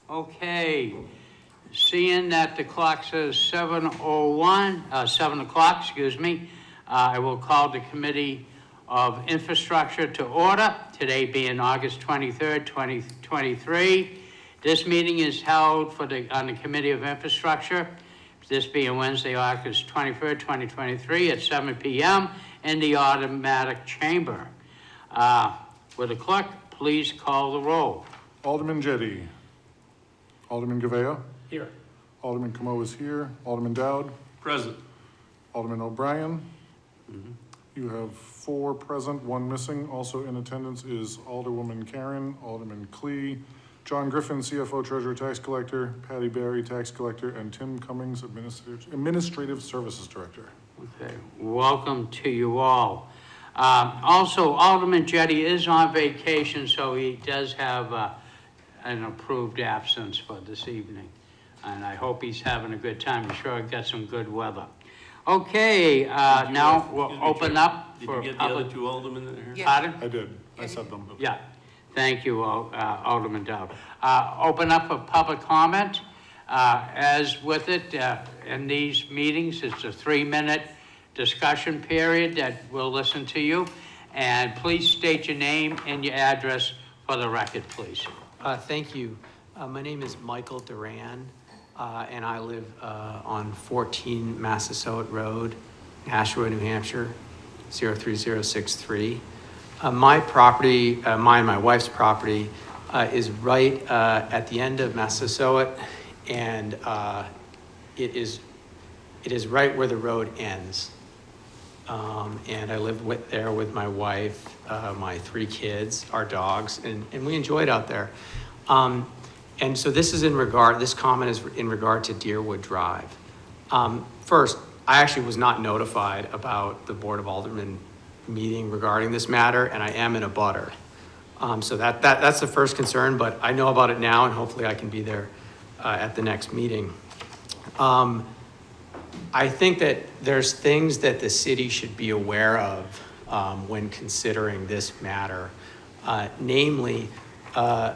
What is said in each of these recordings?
Okay, seeing that the clock says 7:01, 7 o'clock, excuse me, I will call the Committee of Infrastructure to order, today being August 23rd, 2023. This meeting is held on the Committee of Infrastructure, this being Wednesday, August 23rd, 2023 at 7 p.m. in the automatic chamber. Will the clerk please call the roll? Alderman Jettie. Alderman Gavea. Here. Alderman Camo is here. Alderman Dowd. Present. Alderman O'Brien. You have 4 present, 1 missing. Also in attendance is Alderwoman Karen, Alderman Klee, John Griffin, CFO, Treasurer, Tax Collector, Patty Barry, Tax Collector, and Tim Cummings, Administrative Services Director. Okay, welcome to you all. Also, Alderman Jettie is on vacation, so he does have an approved absence for this evening. And I hope he's having a good time. I'm sure I got some good weather. Okay, now we'll open up for Did you get the other 2 aldermen that are here? Yeah. Pardon? I did. I said them. Yeah, thank you, Alderman Dowd. Open up for public comment. As with it, in these meetings, it's a 3-minute discussion period that we'll listen to you. And please state your name and your address for the record, please. Thank you. My name is Michael Duran, and I live on 14 Massasoit Road, Nashua, New Hampshire, 03063. My property, mine and my wife's property, is right at the end of Massasoit, and it is right where the road ends. And I live there with my wife, my 3 kids, our dogs, and we enjoy it out there. And so this comment is in regard to Deerwood Drive. First, I actually was not notified about the Board of Aldermen meeting regarding this matter, and I am in a butter. So that's the first concern, but I know about it now, and hopefully I can be there at the next meeting. I think that there's things that the city should be aware of when considering this matter. Namely, the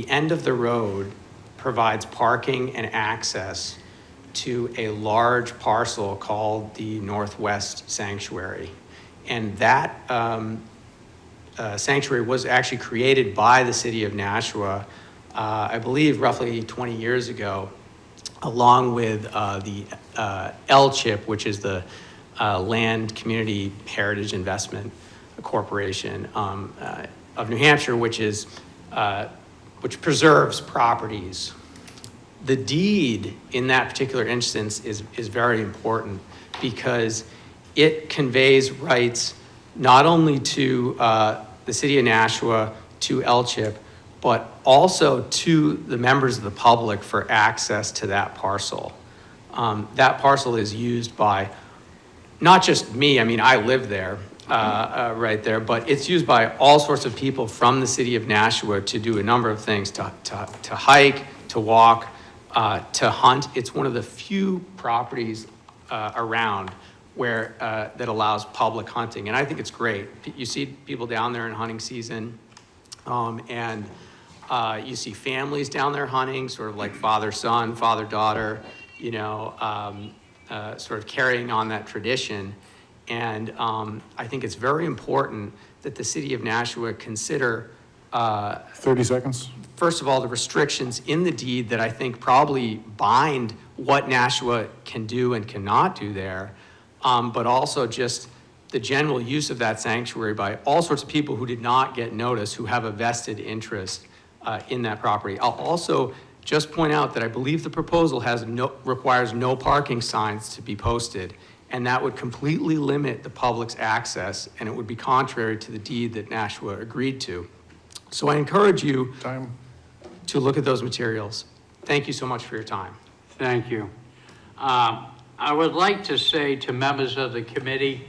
end of the road provides parking and access to a large parcel called the Northwest Sanctuary. And that sanctuary was actually created by the city of Nashua, I believe roughly 20 years ago, along with the LCHIP, which is the Land Community Heritage Investment Corporation of New Hampshire, which preserves properties. The deed in that particular instance is very important because it conveys rights not only to the city of Nashua, to LCHIP, but also to the members of the public for access to that parcel. That parcel is used by not just me, I mean, I live there, right there, but it's used by all sorts of people from the city of Nashua to do a number of things, to hike, to walk, to hunt. It's one of the few properties around where that allows public hunting, and I think it's great. You see people down there in hunting season, and you see families down there hunting, sort of like father-son, father-daughter, sort of carrying on that tradition. And I think it's very important that the city of Nashua consider 30 seconds. First of all, the restrictions in the deed that I think probably bind what Nashua can do and cannot do there, but also just the general use of that sanctuary by all sorts of people who did not get notice, who have a vested interest in that property. I'll also just point out that I believe the proposal requires no parking signs to be posted, and that would completely limit the public's access, and it would be contrary to the deed that Nashua agreed to. So I encourage you to look at those materials. Thank you so much for your time. Thank you. I would like to say to members of the committee,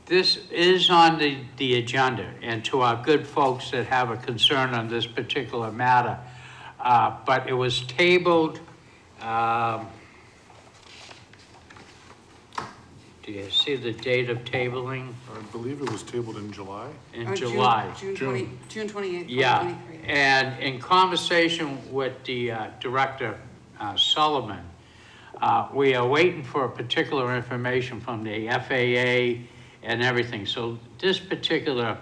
this is on the agenda, and to our good folks that have a concern on this particular matter, but it was tabled Do you see the date of tabling I believe it was tabled in July. in July? June 28th, Yeah, 2023. and in conversation with the Director Sullivan, we are waiting for particular information from the FAA and everything. So this particular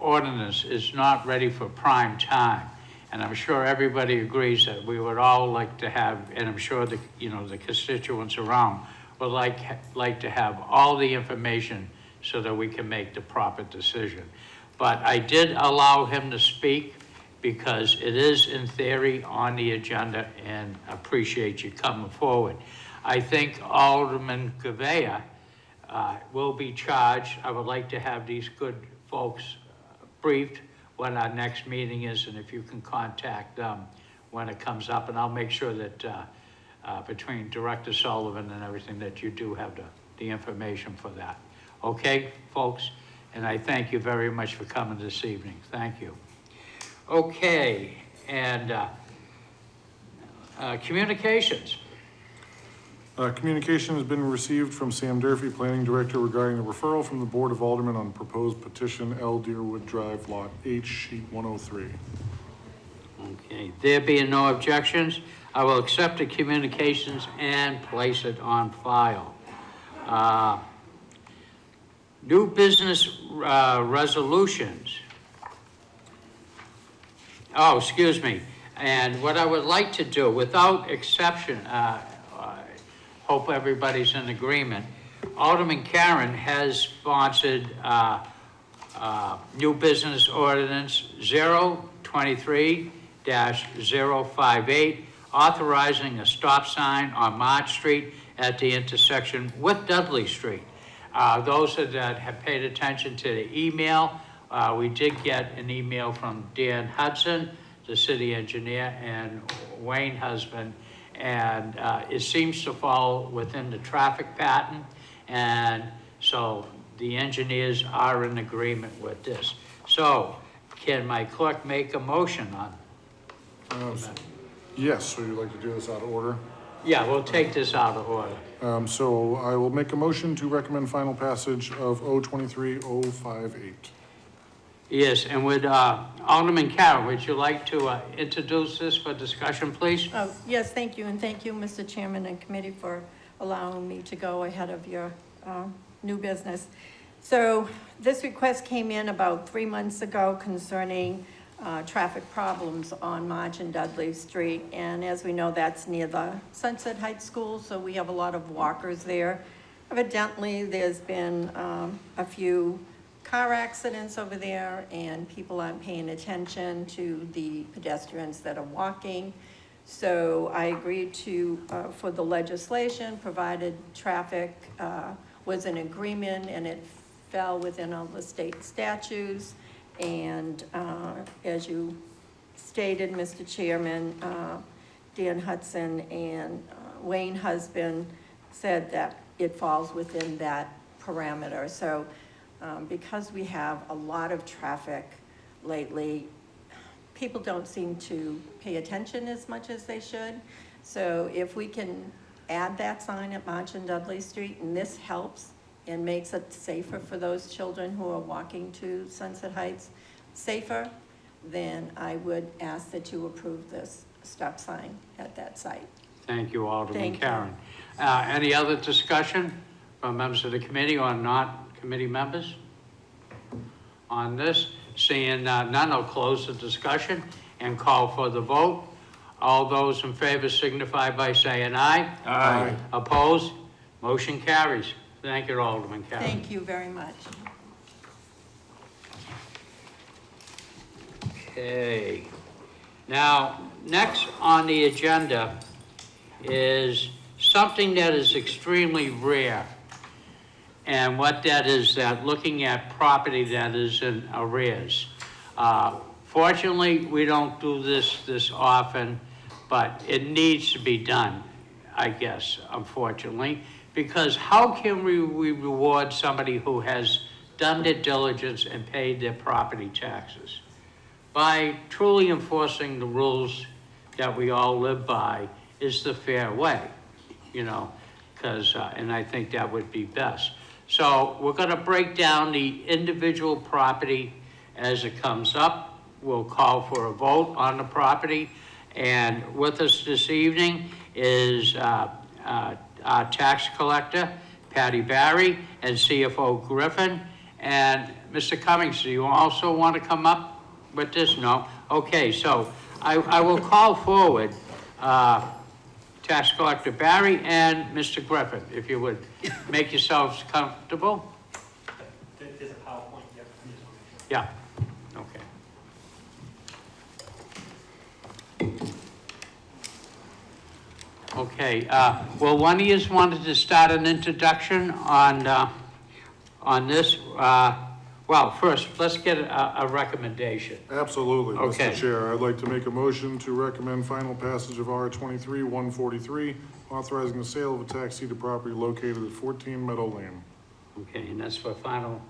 ordinance is not ready for prime time. And I'm sure everybody agrees that we would all like to have, and I'm sure the, the constituents around would like to have all the information so that we can make the proper decision. But I did allow him to speak because it is in theory on the agenda, and appreciate you coming forward. I think Alderman Gavea will be charged. I would like to have these good folks briefed when our next meeting is, and if you can contact them when it comes up, and I'll make sure that between Director Sullivan and everything, that you do have the information for that. Okay, folks? And I thank you very much for coming this evening. Thank you. Okay, and communications. Communication has been received from Sam Durfee, Planning Director, regarding the referral from the Board of Aldermen on proposed petition L Deerwood Drive, Lot H, Sheet 103. Okay, there being no objections, I will accept the communications and place it on file. New business resolutions. Oh, excuse me. And what I would like to do, without exception, hope everybody's in agreement, Alderman Karen has sponsored new business ordinance 023-058, authorizing a stop sign on March Street at the intersection with Dudley Street. Those that have paid attention to the email, we did get an email from Dan Hudson, the city engineer, and Wayne Husband, and it seems to fall within the traffic pattern, and so the engineers are in agreement with this. So, can my clerk make a motion on? Yes, so you'd like to do this out of order? Yeah, we'll take this out of order. So I will make a motion to recommend final passage of 023-058. Yes, and would Alderman Carroll, would you like to introduce this for discussion, please? Oh, yes, thank you, and thank you, Mr. Chairman and committee, for allowing me to go ahead of your new business. So this request came in about 3 months ago concerning traffic problems on March and Dudley Street. And as we know, that's near the Sunset Heights School, so we have a lot of walkers there. Evidently, there's been a few car accidents over there, and people aren't paying attention to the pedestrians that are walking. So I agreed to, for the legislation, provided traffic was in agreement and it fell within all the state statutes. And as you stated, Mr. Chairman, Dan Hudson and Wayne Husband said that it falls within that parameter. So because we have a lot of traffic lately, people don't seem to pay attention as much as they should. So if we can add that sign at March and Dudley Street, and this helps and makes it safer for those children who are walking to Sunset Heights safer, then I would ask that you approve this stop sign at that site. Thank you, Alderman Thank you. Karen. Any other discussion from members of the committee or not committee members on this? Seeing none, I'll close the discussion and call for the vote. All those in favor signify by saying aye. Aye. Opposed? Motion carries. Thank you, Alderman Karen. Thank you very much. Okay. Now, next on the agenda is something that is extremely rare. And what that is, that looking at property that is in arrears. Fortunately, we don't do this often, but it needs to be done, I guess, unfortunately. Because how can we reward somebody who has done their diligence and paid their property taxes? By truly enforcing the rules that we all live by is the fair way, because, and I think that would be best. So we're gonna break down the individual property as it comes up. We'll call for a vote on the property. And with us this evening is our tax collector, Patty Barry, and CFO Griffin. And Mr. Cummings, do you also want to come up with this? No? Okay, so I will call forward Tax Collector Barry and Mr. Griffin, if you would make yourselves comfortable. There's a PowerPoint, yep. Yeah, okay. Okay, well, one of you wanted to start an introduction on this. Well, first, let's get a recommendation. Absolutely, Okay. Mr. Chair. I'd like to make a motion to recommend final passage of R 23-143, authorizing the sale of a tax deeded property located at 14 Meadow Lane. Okay, and that's for final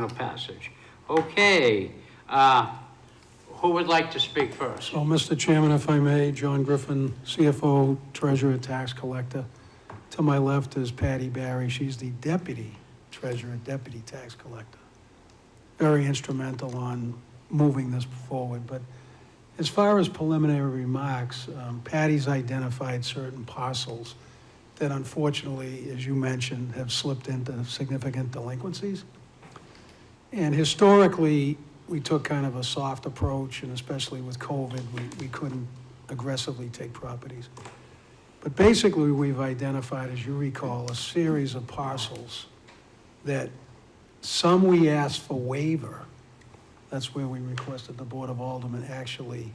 passage. Okay, who would like to speak first? So, Mr. Chairman, if I may, John Griffin, CFO, Treasurer, Tax Collector. To my left is Patty Barry. She's the Deputy Treasurer, Deputy Tax Collector. Very instrumental on moving this forward. But as far as preliminary remarks, Patty's identified certain parcels that unfortunately, as you mentioned, have slipped into significant delinquencies. And historically, we took kind of a soft approach, and especially with COVID, we couldn't aggressively take properties. But basically, we've identified, as you recall, a series of parcels that some we asked for waiver. That's where we requested the Board of Aldermen actually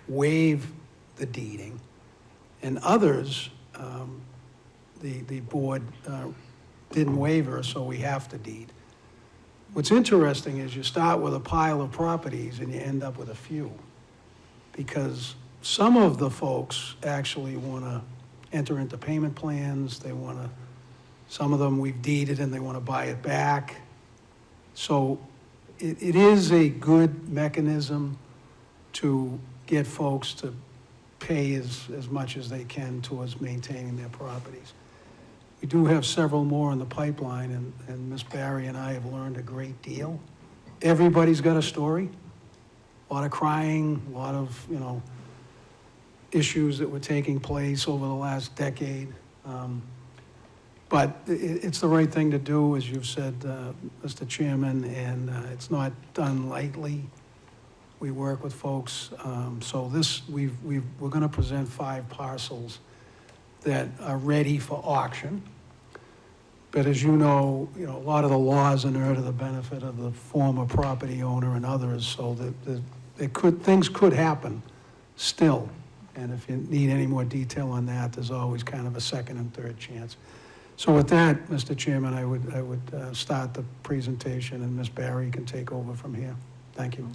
waive the deeding. And others, the board didn't waiver, so we have to deed. What's interesting is you start with a pile of properties and you end up with a few, because some of the folks actually want to enter into payment plans. They want to, some of them we've deeded and they want to buy it back. So it is a good mechanism to get folks to pay as much as they can towards maintaining their properties. We do have several more in the pipeline, and Ms. Barry and I have learned a great deal. Everybody's got a story, a lot of crying, a lot of, issues that were taking place over the last decade. But it's the right thing to do, as you've said, Mr. Chairman, and it's not done lightly. We work with folks. So this, we're going to present 5 parcels that are ready for auction. But as you know, a lot of the laws inure to the benefit of the former property owner and others, so that things could happen still. And if you need any more detail on that, there's always kind of a second and third chance. So with that, Mr. Chairman, I would start the presentation, and Ms. Barry can take over from here. Thank you.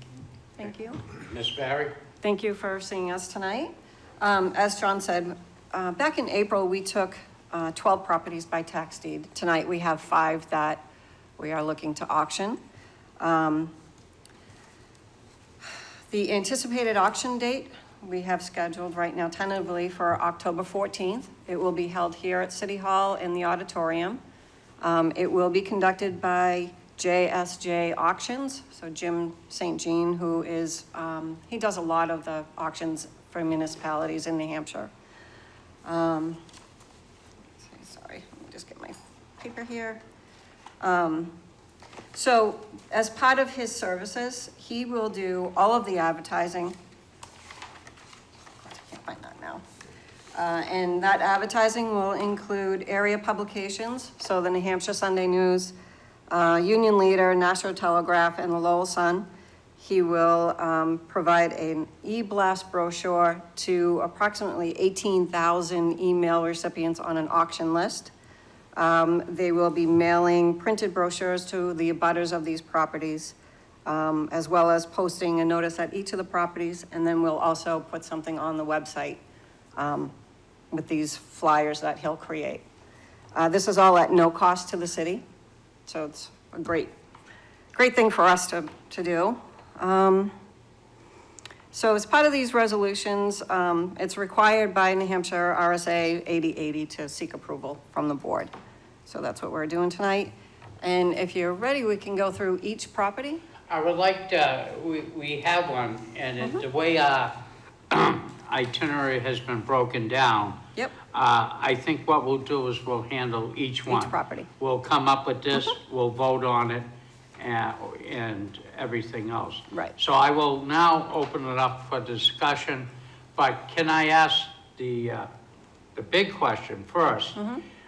Thank you. Ms. Barry? Thank you for seeing us tonight. As John said, back in April, we took 12 properties by tax deed. Tonight, we have 5 that we are looking to auction. The anticipated auction date we have scheduled right now tentatively for October 14th. It will be held here at City Hall in the auditorium. It will be conducted by JSJ Auctions, so Jim St. Jean, who is, he does a lot of the auctions for municipalities in New Hampshire. Sorry, let me just get my paper here. So as part of his services, he will do all of the advertising. I can't find that now. And that advertising will include area publications, so the New Hampshire Sunday News, Union Leader, National Telegraph, and the Lowell Sun. He will provide an e-blast brochure to approximately 18,000 email recipients on an auction list. They will be mailing printed brochures to the abutters of these properties, as well as posting a notice at each of the properties, and then we'll also put something on the website with these flyers that he'll create. This is all at no cost to the city, so it's a great thing for us to do. So as part of these resolutions, it's required by New Hampshire RSA 8080 to seek approval from the board. So that's what we're doing tonight. And if you're ready, we can go through each property. I would like to, we have one, and the way our itinerary has been broken down, Yep. I think what we'll do is we'll handle each one. Each property. We'll come up with this, we'll vote on it, and everything else. Right. So I will now open it up for discussion, but can I ask the big question first?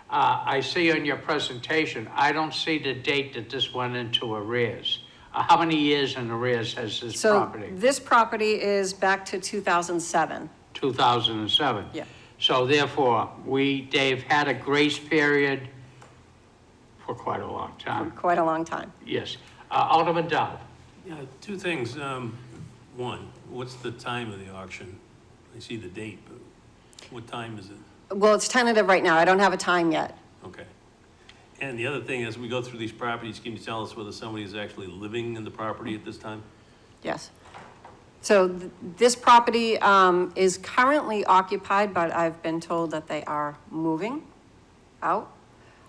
I see on your presentation, I don't see the date that this went into arrears. How many years in arrears has this So property? this property is back to 2007. 2007? Yeah. So therefore, Dave, had a grace period for quite a long For time. quite a long time. Yes. Alderman Dow. Yeah, two things. One, what's the time of the auction? I see the date, but what time is it? Well, it's tentative right now. I don't have a time yet. Okay. And the other thing, as we go through these properties, can you tell us whether somebody is actually living in the property at this time? Yes. So this property is currently occupied, but I've been told that they are moving out.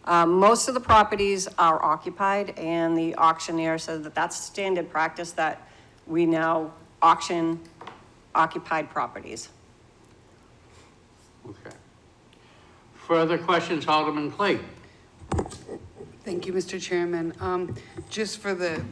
Most of the properties are occupied, and the auctioneer said that that's standard practice, that we now auction occupied properties. Okay. Further questions, Alderman Clegg? Thank you, Mr. Chairman. Just for the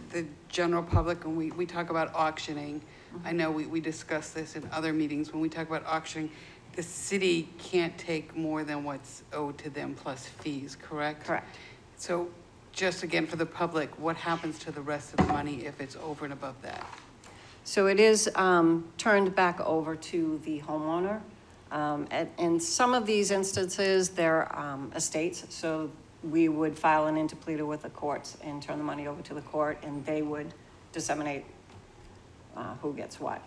general public, when we talk about auctioning, I know we discussed this in other meetings, when we talk about auctioning, the city can't take more than what's owed to them plus fees, correct? Correct. So just again, for the public, what happens to the rest of the money if it's over and above that? So it is turned back over to the homeowner. In some of these instances, they're estates, so we would file an interpleader with the courts and turn the money over to the court, and they would disseminate who gets what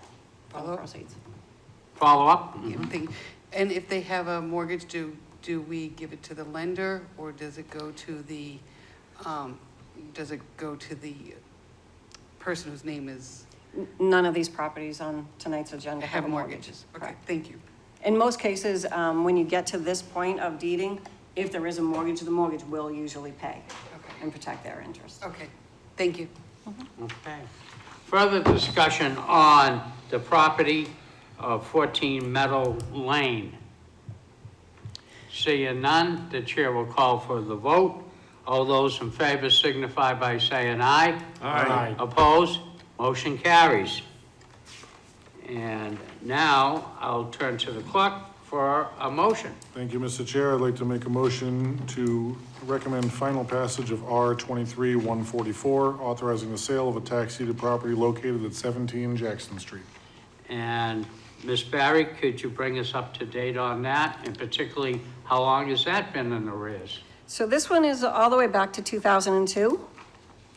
from the Follow up? proceeds. Follow up? Yeah, thank you. And if they have a mortgage, do we give it to the lender, or does it go to the person whose name is, None of these properties on tonight's agenda have have mortgages? mortgages. Okay, Correct. thank you. In most cases, when you get to this point of deeding, if there is a mortgage, the mortgage will usually pay Okay, and protect their interest. okay, thank you. Okay. Further discussion on the property of 14 Meadow Lane. Seeing none, the chair will call for the vote. All those in favor signify by saying aye. Aye. Opposed? Motion carries. And now I'll turn to the clerk for a motion. Thank you, Mr. Chair. I'd like to make a motion to recommend final passage of R 23-144, authorizing the sale of a tax-deeded property located at 17 Jackson Street. And Ms. Barry, could you bring us up to date on that? And particularly, how long has that been in arrears? So this one is all the way back to 2002.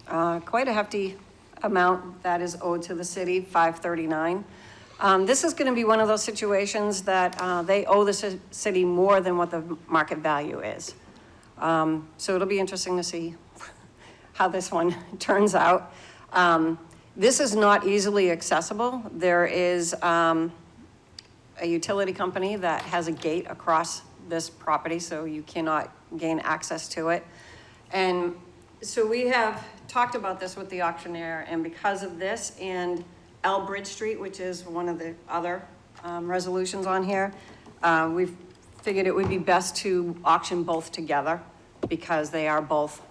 Quite a hefty amount that is owed to the city, $539. This is going to be one of those situations that they owe the city more than what the market value is. So it'll be interesting to see how this one turns out. This is not easily accessible. There is a utility company that has a gate across this property, so you cannot gain access to it. And so we have talked about this with the auctioneer, and because of this and Bridge Street, which is one of the other resolutions on here, we've figured it would be best to auction both together because they are both,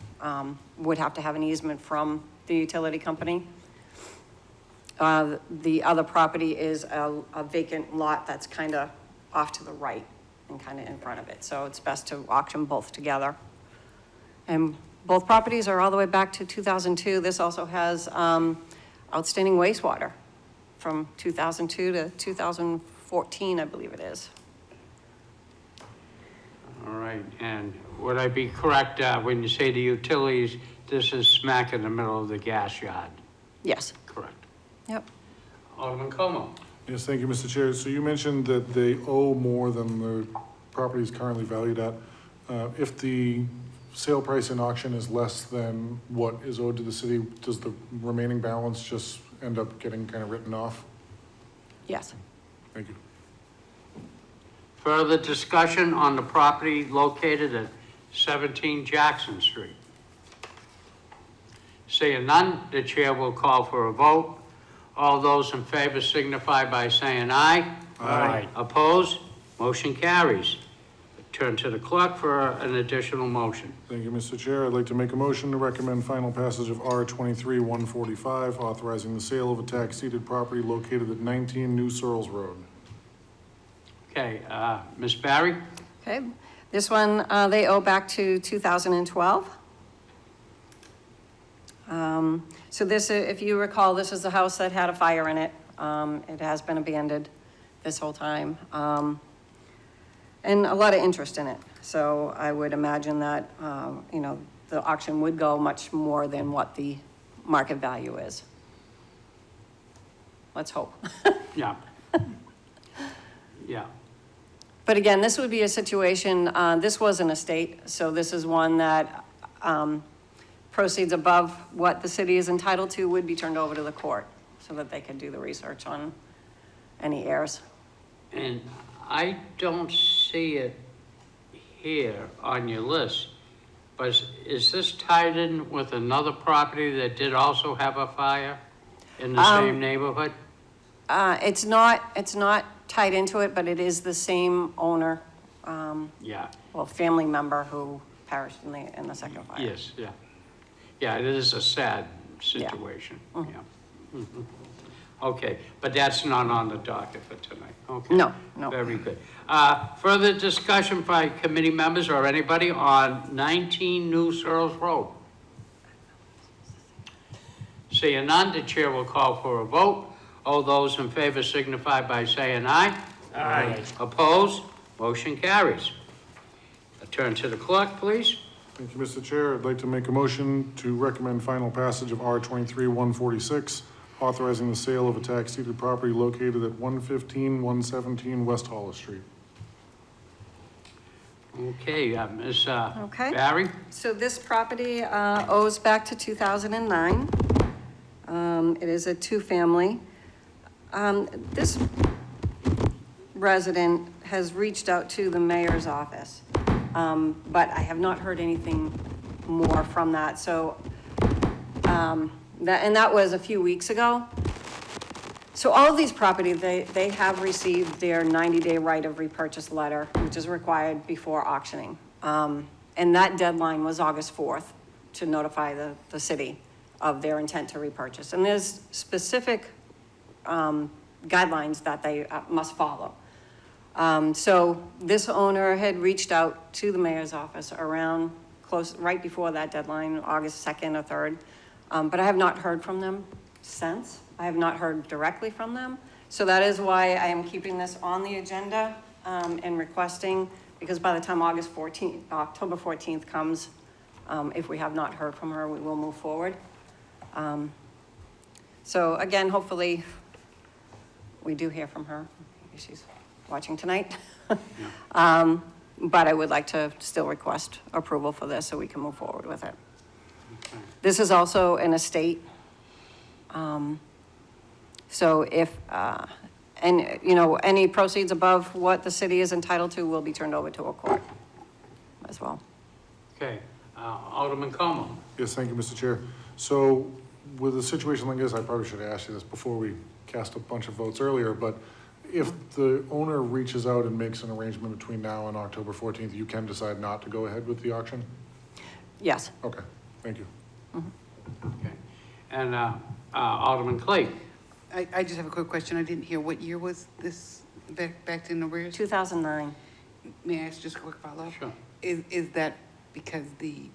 would have to have an easement from the utility company. The other property is a vacant lot that's kind of off to the right and kind of in front of it. So it's best to auction both together. And both properties are all the way back to 2002. This also has outstanding wastewater from 2002 to 2014, I believe it is. All right, and would I be correct when you say the utilities, this is smack in the middle of the gas yard? Yes, Correct. yep. Alderman Como? Yes, thank you, Mr. Chair. So you mentioned that they owe more than the property is currently valued at. If the sale price in auction is less than what is owed to the city, does the remaining balance just end up getting kind of written off? Yes. Thank you. Further discussion on the property located at 17 Jackson Street? Seeing none, the chair will call for a vote. All those in favor signify by saying aye. Aye. Opposed? Motion carries. Turn to the clerk for an additional motion. Thank you, Mr. Chair. I'd like to make a motion to recommend final passage of R 23-145, authorizing the sale of a tax-deeded property located at 19 New Searles Road. Okay, Ms. Barry? Okay, this one, they owe back to 2012. So this, if you recall, this is the house that had a fire in it. It has been abandoned this whole time. And a lot of interest in it. So I would imagine that, you know, the auction would go much more than what the market value is. Let's hope. Yeah. Yeah. But again, this would be a situation, this was an estate, so this is one that proceeds above what the city is entitled to would be turned over to the court so that they could do the research on any heirs. And I don't see it here on your list, but is this tied in with another property that did also have a fire in the same neighborhood? It's not tied into it, but it is the same owner, Yeah, well, family member who perished in the second fire. yes, yeah. Yeah, it is a sad situation, yeah. Mhm. Okay, but that's not on the docket for tonight, okay? No, no. Very good. Further discussion by committee members or anybody on 19 New Searles Road? Seeing none, the chair will call for a vote. All those in favor signify by saying aye. Aye. Opposed? Motion carries. Turn to the clerk, please. Thank you, Mr. Chair. I'd like to make a motion to recommend final passage of R 23-146, authorizing the sale of a tax-deeded property located at 115-117 West Hollis Street. Okay, Ms. Okay. Barry? So this property owes back to 2009. It is a two-family. This resident has reached out to the mayor's office, but I have not heard anything more from that. So, that was a few weeks ago. So all of these properties, they have received their 90-day right of repurchase letter, which is required before auctioning. And that deadline was August 4th to notify the city of their intent to repurchase. And there's specific guidelines that they must follow. So this owner had reached out to the mayor's office around right before that deadline, August 2nd or 3rd. But I have not heard from them since. I have not heard directly from them. So that is why I am keeping this on the agenda and requesting, because by the time October 14th comes, if we have not heard from her, we will move forward. So again, hopefully we do hear from her. Maybe she's watching tonight. But I would like to still request approval for this so we can move forward with it. Okay. This is also an estate. So if, and, you know, any proceeds above what the city is entitled to will be turned over to a court as well. Okay, Alderman Como. Yes, thank you, Mr. Chair. So with a situation like this, I probably should have asked you this before we cast a bunch of votes earlier, but if the owner reaches out and makes an arrangement between now and October 14th, you can decide not to go ahead with the auction? Yes. Okay, thank you. Okay. And Alderman Clay. I just have a quick question. I didn't hear, what year was this back in arrears? 2009. May I ask just a quick follow-up? Sure. Is that because the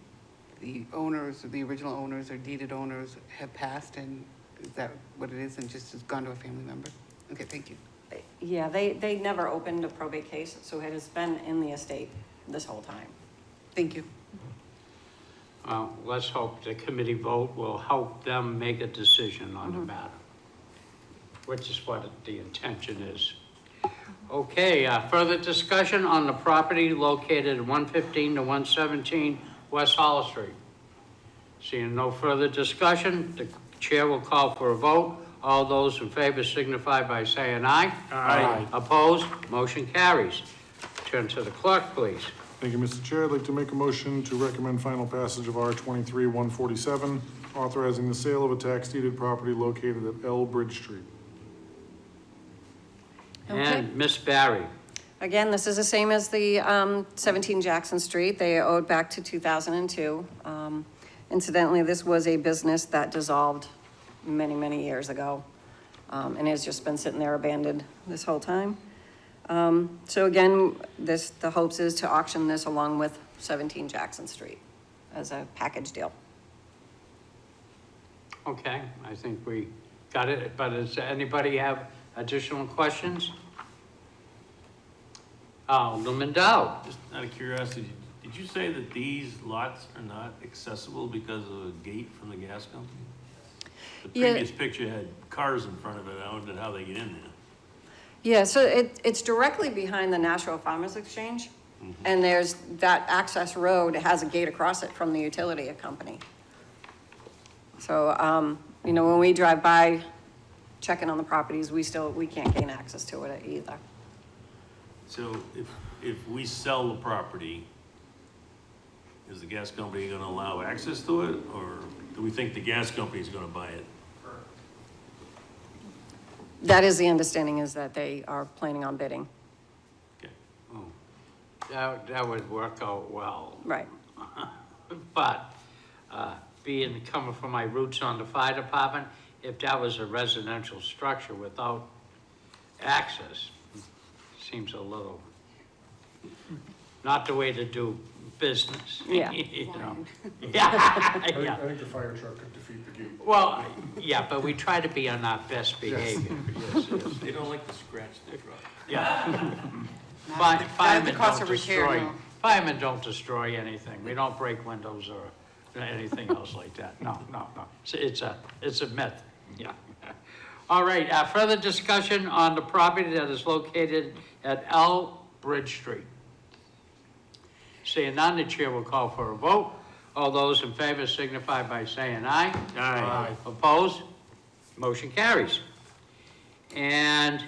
owners, or the original owners or deeded owners have passed, and is that what it is, and just has gone to a family member? Okay, thank you. Yeah, they never opened a probate case, so it has been in the estate this whole time. Thank you. Let's hope the committee vote will help them make a decision on the matter, which is what the intention is. Okay, further discussion on the property located at 115 to 117 West Hollis Street. Seeing no further discussion, the chair will call for a vote. All those in favor signify by saying aye. Aye. Opposed? Motion carries. Turn to the clerk, please. Thank you, Mr. Chair. I'd like to make a motion to recommend final passage of R 23-147, authorizing the sale of a tax deeded property located at L Bridge Street. And Miss Barry. Again, this is the same as the 17 Jackson Street. They owed back to 2002. Incidentally, this was a business that dissolved many, many years ago, and has just been sitting there abandoned this whole time. So again, the hopes is to auction this along with 17 Jackson Street as a package deal. Okay, I think we got it, but does anybody have additional questions? Alderman Dow. Just out of curiosity, did you say that these lots are not accessible because of a gate from the gas company? The Yeah. previous picture had cars in front of it. I wondered how they get in there. Yeah, so it's directly behind the Nashua Farmers Exchange. And there's that access road, it has a gate across it from the utility company. So, you know, when we drive by checking on the properties, we can't gain access to it either. So if we sell the property, is the gas company gonna allow access to it, or do we think the gas company's gonna buy it? That is the understanding, is that they are planning on bidding. Okay. That would work out well. Right. But, coming from my roots on the fire department, if that was a residential structure without access, seems a little, not the way to do business. Yeah. You know? Yeah, I yeah. think the fire truck could defeat the gate. Well, yeah, but we try to be on our best behavior. Yes, yes. They don't like to scratch the truck. Yeah. Not at Firemen the cost don't of repair, destroy, no. firemen don't destroy anything. We don't break windows or anything else like that. No, no, no. It's a myth, yeah. All right, further discussion on the property that is located at L Bridge Street. Seeing none, the chair will call for a vote. All those in favor signify by saying aye. Aye. Opposed? Motion carries. And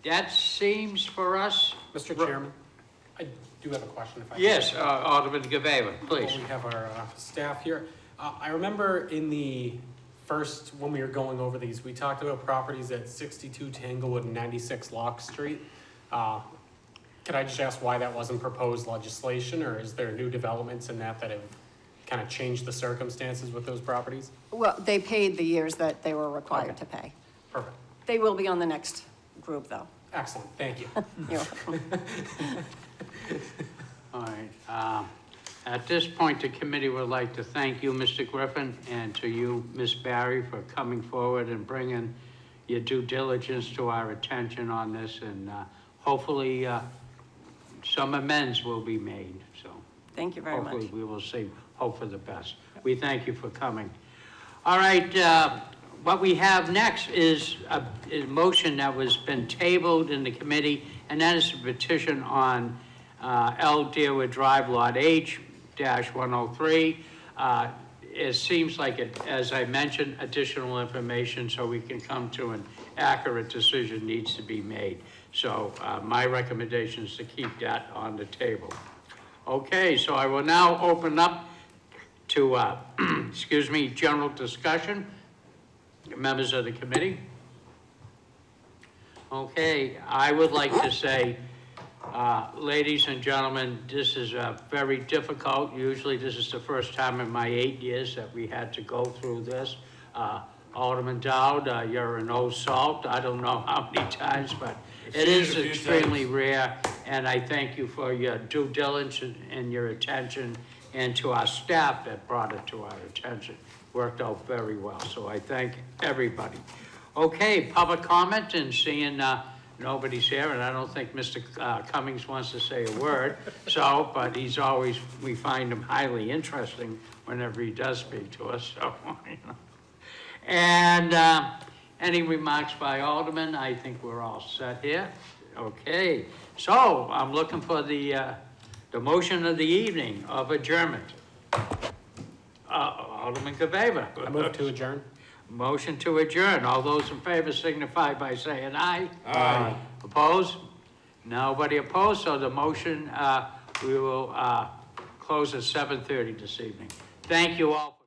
that seems for us. Mr. Chairman, I do have a question if I can. Yes, Alderman Gaveva, please. We have our staff here. I remember in the first, when we were going over these, we talked about properties at 62 Tanglewood and 96 Lock Street. Could I just ask why that wasn't proposed legislation, or is there new developments in that have kind of changed the circumstances with those properties? Well, they paid the years that they were required to pay. Perfect. They will be on the next group, though. Excellent, thank you. You're All right. At this point, the committee would like to thank you, Mr. Griffin, and to you, Ms. Barry, for coming forward and bringing your due diligence to our attention on this, and hopefully some amends will be made, so. Thank you very much. Hopefully, we will see, hope for the best. We thank you for coming. All right, what we have next is a motion that was been tabled in the committee, and that is a petition on L. Deerwood Drive, Lot H-103. It seems like it, as I mentioned, additional information so we can come to an accurate decision needs to be made. So my recommendation is to keep that on the table. Okay, so I will now open up to, excuse me, general discussion. Members of the committee. Okay, I would like to say, ladies and gentlemen, this is very difficult. Usually this is the first time in my 8 years that we had to go through this. Alderman Dowd, you're an old salt. I don't know how many times, but it is extremely rare. And I thank you for your due diligence and your attention, and to our staff that brought it to our attention. Worked out very well, so I thank everybody. Okay, public comment, and seeing nobody's here, and I don't think Mr. Cummings wants to say a word, so, but he's always, we find him highly interesting whenever he does speak to us, so, you know. And any remarks by Alderman? I think we're all set here. Okay, so I'm looking for the motion of the evening of adjournment. Alderman Gaveva. I move to adjourn. Motion to adjourn. All those in favor signify by saying aye. Aye. Opposed? Nobody opposed, so the motion, we will close at 7:30 this evening. Thank you all.